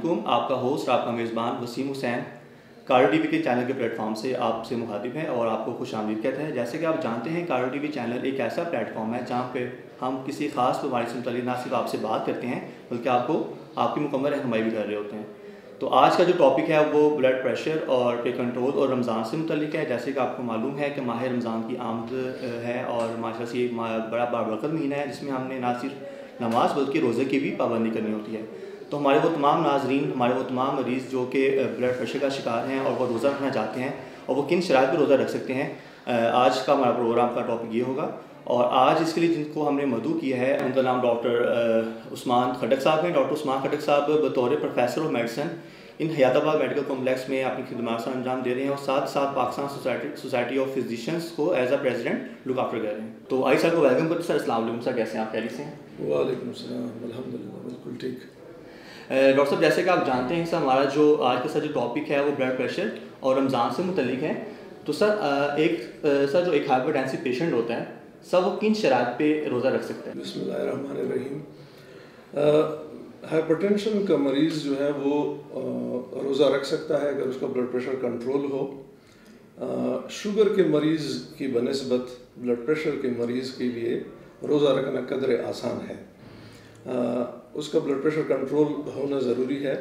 علیکم. آپ کا ہوسٹ آپ کا میزبان وسیم حسین کارڈو ٹی وی کے چینل کے پلیٹ فارم سے آپ سے مخاطب ہے اور آپ کو خوش آمدید کہتے ہیں. جیسے کہ آپ جانتے ہیں کارڈو ٹی وی چینل ایک ایسا پلیٹ فارم ہے جہاں پہ ہم کسی خاص بیماری سے متعلق نہ صرف آپ سے بات کرتے ہیں بلکہ آپ کی مکمل رہنمائی بھی کر رہے ہوتے ہیں. تو آج کا جو ٹاپک ہے وہ بلڈ پریشر اور پے کنٹرول اور رمضان سے متعلق ہے. جیسے کہ آپ کو معلوم ہے کہ ماہ رمضان کی آمد ہے اور ماشاء اللہ سے ایک بڑا بابرکت مہینہ ہے جس میں ہم نے نہ صرف نماز بلکہ روزے کی بھی پابندی کرنی ہوتی ہے. تو ہمارے وہ تمام ناظرین ہمارے وہ تمام مریض جو کہ بلڈ پریشر کا شکار ہیں اور وہ روزہ رکھنا چاہتے ہیں اور وہ کن شرائط پہ روزہ رکھ سکتے ہیں، آج کا ہمارا پروگرام کا ٹاپک یہ ہوگا. اور آج اس کے لیے جن کو ہم نے مدعو کیا ہے ان کا نام ڈاکٹر عثمان خٹک صاحب ہیں. ڈاکٹر عثمان خٹک صاحب بطور پروفیسر آف میڈیسن ان حیات آباد میڈیکل کمپلیکس میں اپنی خدمات سے انجام دے رہے ہیں اور ساتھ ساتھ پاکستان سوسائٹی آف فزیشنس کو as a president look after کر رہے ہیں. تو آئی سر کو ویلکم کرتے سر. السلام علیکم سر، کیسے ہیں آپ؟ خیریت سے ہیں؟ وعلیکم السلام، الحمدللہ بالکل ٹھیک. ڈاکٹر صاحب جیسے کہ آپ جانتے ہیں سر ہمارا جو آج کا سر جو ٹاپک ہے وہ بلڈ پریشر اور رمضان سے متعلق ہے. تو سر جو ایک ہائپر ٹینسو پیشنٹ ہوتا ہے سر وہ کن شرائط پہ روزہ رکھ سکتا ہے؟ بسم اللہ الرحمن الرحیم. ہائپر ٹینشن کا مریض جو ہے وہ روزہ رکھ سکتا ہے اگر اس کا بلڈ پریشر کنٹرول ہو. شوگر کے مریض کی بنسبت بلڈ پریشر کے مریض کے لیے روزہ رکھنا قدر آسان ہے. اس کا بلڈ پریشر کنٹرول ہونا ضروری ہے.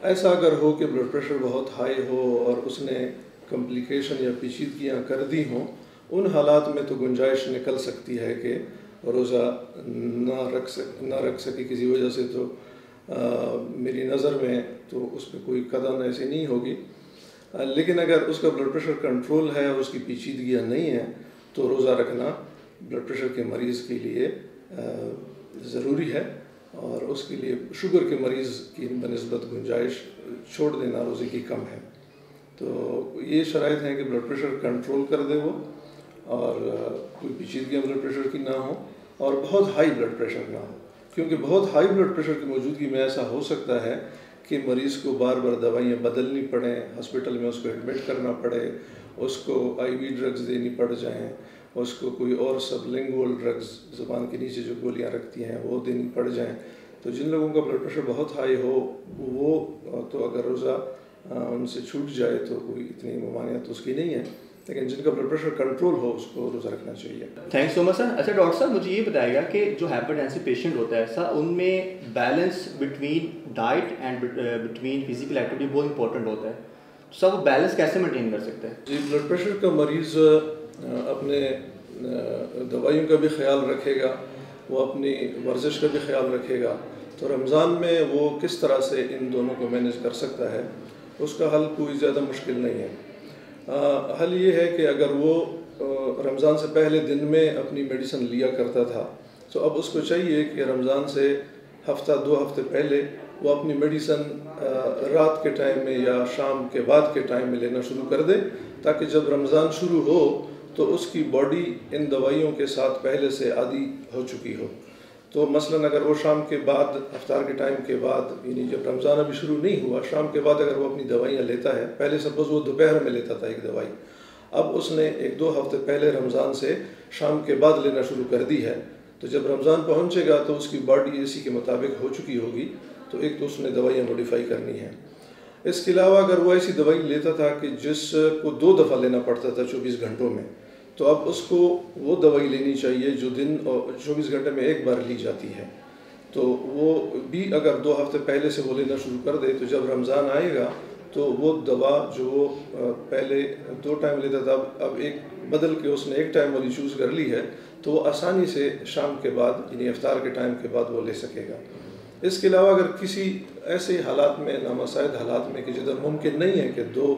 ایسا اگر ہو کہ بلڈ پریشر بہت ہائی ہو اور اس نے کمپلیکیشن یا پیچیدگیاں کر دی ہوں، ان حالات میں تو گنجائش نکل سکتی ہے کہ روزہ نہ رکھ سکے کسی وجہ سے. تو میری نظر میں تو اس پہ کوئی قدم ایسی نہیں ہوگی. لیکن اگر اس کا بلڈ پریشر کنٹرول ہے اور اس کی پیچیدگیاں نہیں ہیں تو روزہ رکھنا بلڈ پریشر کے مریض کے لیے ضروری ہے. اور اس کے لیے شوگر کے مریض کی بنسبت گنجائش چھوڑ دینا روزے کی کم ہے. تو یہ شرائط ہیں کہ بلڈ پریشر کنٹرول کر دے وہ، اور کوئی پیچیدگیاں بلڈ پریشر کی نہ ہوں اور بہت ہائی بلڈ پریشر نہ ہو. کیونکہ بہت ہائی بلڈ پریشر کی موجودگی میں ایسا ہو سکتا ہے کہ مریض کو بار بار دوائیاں بدلنی پڑیں، ہاسپٹل میں اس کو ایڈمٹ کرنا پڑے، اس کو آئی وی ڈرگز دینی پڑ جائیں، اس کو کوئی اور سب لنگول ڈرگز زبان کے نیچے جو گولیاں رکھتی ہیں وہ دینی پڑ جائیں. تو جن لوگوں کا بلڈ پریشر بہت ہائی ہو وہ تو اگر روزہ ان سے چھوٹ جائے تو کوئی اتنی ممانعت اس کی نہیں ہے. لیکن جن کا بلڈ پریشر کنٹرول ہو اس کو روزہ رکھنا چاہیے. تھینک سو مچ سر. اچھا ڈاکٹر صاحب مجھے یہ بتائے گا کہ جو ہائپر ٹینسو پیشنٹ ہوتا ہے سر ان میں balance between diet and between physical activity بہت امپورٹنٹ ہوتا ہے. سر وہ بیلنس کیسے مینٹین کر سکتا ہے؟ جی، بلڈ پریشر کا مریض اپنے دوائیوں کا بھی خیال رکھے گا، وہ اپنی ورزش کا بھی خیال رکھے گا. تو رمضان میں وہ کس طرح سے ان دونوں کو مینیج کر سکتا ہے، اس کا حل کوئی زیادہ مشکل نہیں ہے. حل یہ ہے کہ اگر وہ رمضان سے پہلے دن میں اپنی میڈیسن لیا کرتا تھا تو اب اس کو چاہیے کہ رمضان سے ہفتہ 2 ہفتے پہلے وہ اپنی میڈیسن رات کے ٹائم میں یا شام کے بعد کے ٹائم میں لینا شروع کر دے، تاکہ جب رمضان شروع ہو تو اس کی باڈی ان دوائیوں کے ساتھ پہلے سے عادی ہو چکی ہو. تو مثلاً اگر وہ شام کے بعد افطار کے ٹائم کے بعد، یعنی جب رمضان ابھی شروع نہیں ہوا، شام کے بعد اگر وہ اپنی دوائیاں لیتا ہے، پہلے سپوز وہ دوپہر میں لیتا تھا ایک دوائی، اب اس نے 1-2 ہفتے پہلے رمضان سے شام کے بعد لینا شروع کر دی ہے، تو جب رمضان پہنچے گا تو اس کی باڈی اسی کے مطابق ہو چکی ہوگی. تو ایک تو اس نے دوائیاں موڈیفائی کرنی ہیں. اس کے علاوہ اگر وہ ایسی دوائی لیتا تھا کہ جس کو 2 دفعہ لینا پڑتا تھا 24 گھنٹوں میں، تو اب اس کو وہ دوائی لینی چاہیے جو دن اور 24 گھنٹے میں ایک بار لی جاتی ہے. تو وہ بھی اگر 2 ہفتے پہلے سے وہ لینا شروع کر دے تو جب رمضان آئے گا تو وہ دوا جو وہ پہلے 2 ٹائم لیتا تھا اب ایک بدل کے اس نے 1 ٹائم والی چوز کر لی ہے، تو وہ آسانی سے شام کے بعد یعنی افطار کے ٹائم کے بعد وہ لے سکے گا. اس کے علاوہ اگر کسی ایسے حالات میں، نامساعد حالات میں کہ جدھر ممکن نہیں ہے کہ 2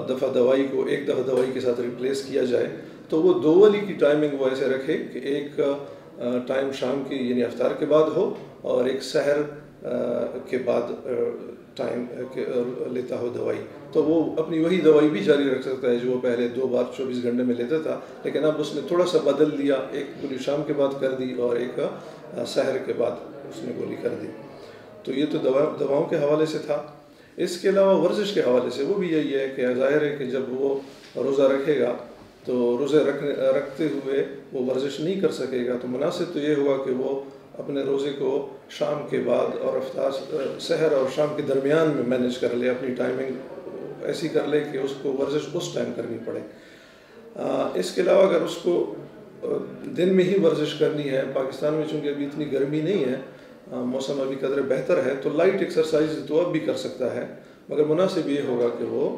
دفعہ دوائی کو 1 دفعہ دوائی کے ساتھ ریپلیس کیا جائے، تو وہ 2 والی کی ٹائمنگ وہ ایسے رکھے کہ ایک ٹائم شام کی یعنی افطار کے بعد ہو اور ایک سحر کے بعد ٹائم لیتا ہو دوائی. تو وہ اپنی وہی دوائی بھی جاری رکھ سکتا ہے جو وہ پہلے 2 بار 24 گھنٹے میں لیتا تھا، لیکن اب اس نے تھوڑا سا بدل دیا، ایک گولی شام کے بعد کر دی اور ایک سحر کے بعد اس نے گولی کر دی. تو یہ تو دواؤں کے حوالے سے تھا. اس کے علاوہ ورزش کے حوالے سے وہ بھی یہی ہے کہ ظاہر ہے کہ جب وہ روزہ رکھے گا تو روزے رکھتے ہوئے وہ ورزش نہیں کر سکے گا، تو مناسب تو یہ ہوا کہ وہ اپنے روزے کو شام کے بعد اور سحر اور شام کے درمیان میں مینیج کر لے، اپنی ٹائمنگ ایسی کر لے کہ اس کو ورزش اس ٹائم کرنی پڑے۔ اس کے علاوہ اگر اس کو دن میں ہی ورزش کرنی ہے، پاکستان میں چونکہ ابھی اتنی گرمی نہیں ہے، موسم ابھی قدر بہتر ہے، تو لائٹ ایکسرسائز تو اب بھی کر سکتا ہے، مگر مناسب یہ ہوگا کہ وہ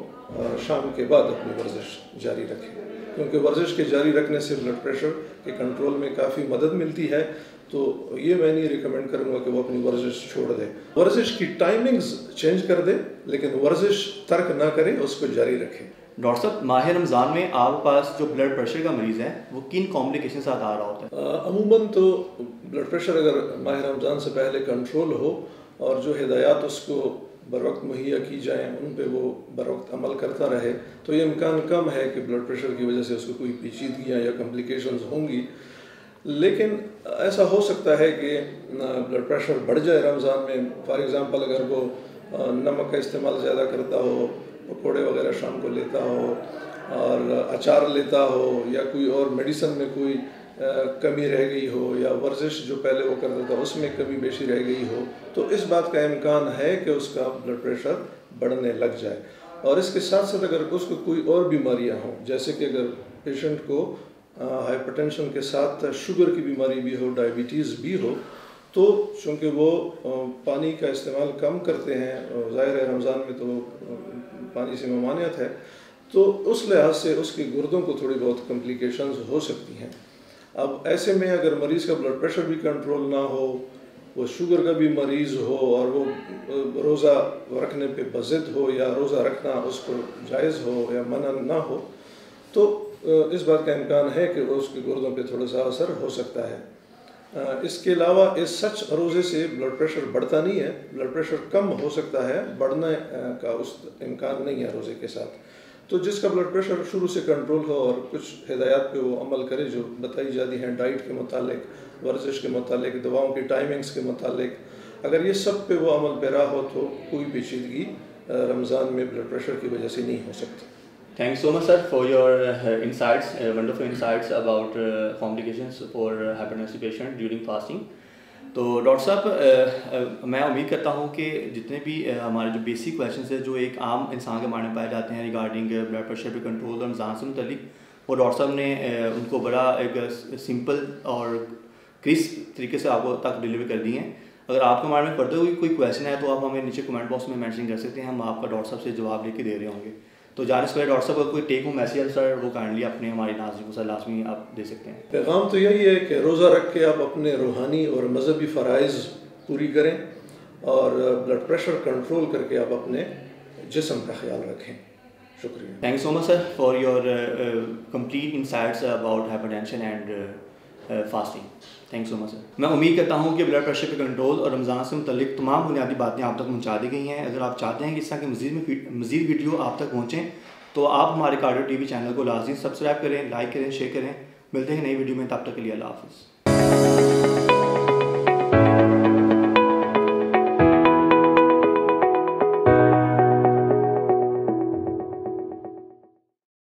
شام کے بعد اپنی ورزش جاری رکھے، کیونکہ ورزش کے جاری رکھنے سے بلڈ پریشر کے کنٹرول میں کافی مدد ملتی ہے۔ تو یہ میں نہیں ریکمینڈ کروں گا کہ وہ اپنی ورزش چھوڑ دے، ورزش کی ٹائمنگز چینج کر دے، لیکن ورزش ترک نہ کرے، اس کو جاری رکھے۔ ڈاکٹر صاحب، ماہ رمضان میں آپ کے پاس جو بلڈ پریشر کا مریض ہے وہ کن کمپلیکیشن ساتھ آ رہا ہوتا ہے؟ عموماً تو بلڈ پریشر اگر ماہ رمضان سے پہلے کنٹرول ہو اور جو ہدایات اس کو بر وقت مہیا کی جائیں ان پہ وہ بر وقت عمل کرتا رہے، تو یہ امکان کم ہے کہ بلڈ پریشر کی وجہ سے اس کو کوئی پیچیدگیاں یا کمپلیکیشنز ہوں گی۔ لیکن ایسا ہو سکتا ہے کہ بلڈ پریشر بڑھ جائے رمضان میں، فار ایگزامپل اگر وہ نمک کا استعمال زیادہ کرتا ہو، پکوڑے وغیرہ شام کو لیتا ہو اور اچار لیتا ہو، یا کوئی اور میڈیسن میں کوئی کمی رہ گئی ہو، یا ورزش جو پہلے وہ کرتا تھا اس میں کمی بیشی رہ گئی ہو، تو اس بات کا امکان ہے کہ اس کا بلڈ پریشر بڑھنے لگ جائے۔ اور اس کے ساتھ ساتھ اگر اس کو کوئی اور بیماریاں ہوں، جیسے کہ اگر پیشنٹ کو ہائپر ٹینشن کے ساتھ شوگر کی بیماری بھی ہو، ڈائبٹیز بھی ہو، تو چونکہ وہ پانی کا استعمال کم کرتے ہیں، ظاہر ہے رمضان میں تو پانی سے ممانعت ہے، تو اس لحاظ سے اس کے گردوں کو تھوڑی بہت کمپلیکیشنز ہو سکتی ہیں۔ اب ایسے میں اگر مریض کا بلڈ پریشر بھی کنٹرول نہ ہو، وہ شوگر کا بھی مریض ہو اور وہ روزہ رکھنے پہ بضد ہو یا روزہ رکھنا اس کو جائز ہو یا منع نہ ہو، تو اس بات کا امکان ہے کہ اس کے گردوں پہ تھوڑا سا اثر ہو سکتا ہے۔ اس کے علاوہ اس سچ روزے سے بلڈ پریشر بڑھتا نہیں ہے، بلڈ پریشر کم ہو سکتا ہے، بڑھنے کا اس امکان نہیں ہے روزے کے ساتھ۔ تو جس کا بلڈ پریشر شروع سے کنٹرول ہو اور کچھ ہدایات پہ وہ عمل کرے جو بتائی جاتی ہیں، ڈائٹ کے متعلق، ورزش کے متعلق، دواؤں کی ٹائمنگز کے متعلق، اگر یہ سب پہ وہ عمل پیرا ہو تو کوئی پیچیدگی رمضان میں بلڈ پریشر کی وجہ سے نہیں ہو سکتی۔ Thank you so much, sir, for your insights, wonderful insights about complications for hypertensive patient during fasting. تو ڈاکٹر صاحب، میں امید کرتا ہوں کہ جتنے بھی ہمارے جو بیسک کویشچنس ہیں جو ایک عام انسان کے بارے میں پائے جاتے ہیں ریگارڈنگ بلڈ پریشر پہ کنٹرول اور رمضان سے متعلق، وہ ڈاکٹر صاحب نے ان کو بڑا ایک سمپل اور کرسپ طریقے سے آپ کو تک ڈلیور کر دی ہیں۔ اگر آپ کے بارے میں فردر کوئی کویشچن ہے تو آپ ہمیں نیچے کمنٹ باکس میں مینشن کر سکتے ہیں، ہم آپ کا ڈاکٹر صاحب سے جواب لے کے دے رہے ہوں گے۔ تو جانے سے پہلے ڈاکٹر صاحب کا کوئی ٹیک ہوم میسیج ہے سر، وہ کائنڈلی اپنے ہمارے ناظرین کو سر لازمی آپ دے سکتے ہیں۔ پیغام تو یہی ہے کہ روزہ رکھ کے آپ اپنے روحانی اور مذہبی فرائض پوری کریں اور بلڈ پریشر کنٹرول کر کے آپ اپنے جسم کا خیال رکھیں۔ شکریہ۔ Thank you so much sir for your complete insights about hypertension and fasting. Thank you so much sir. میں امید کرتا ہوں کہ بلڈ پریشر پہ کنٹرول اور رمضان سے متعلق تمام بنیادی باتیں آپ تک پہنچا دی گئی ہیں۔ اگر آپ چاہتے ہیں کہ اس طرح کی مزید ویڈیو آپ تک پہنچیں تو آپ ہمارے کارڈیو ٹی وی چینل کو لازمی سبسکرائب کریں، لائک کریں، شیئر کریں۔ ملتے ہیں نئی ویڈیو میں، تب تک کے لیے اللہ حافظ۔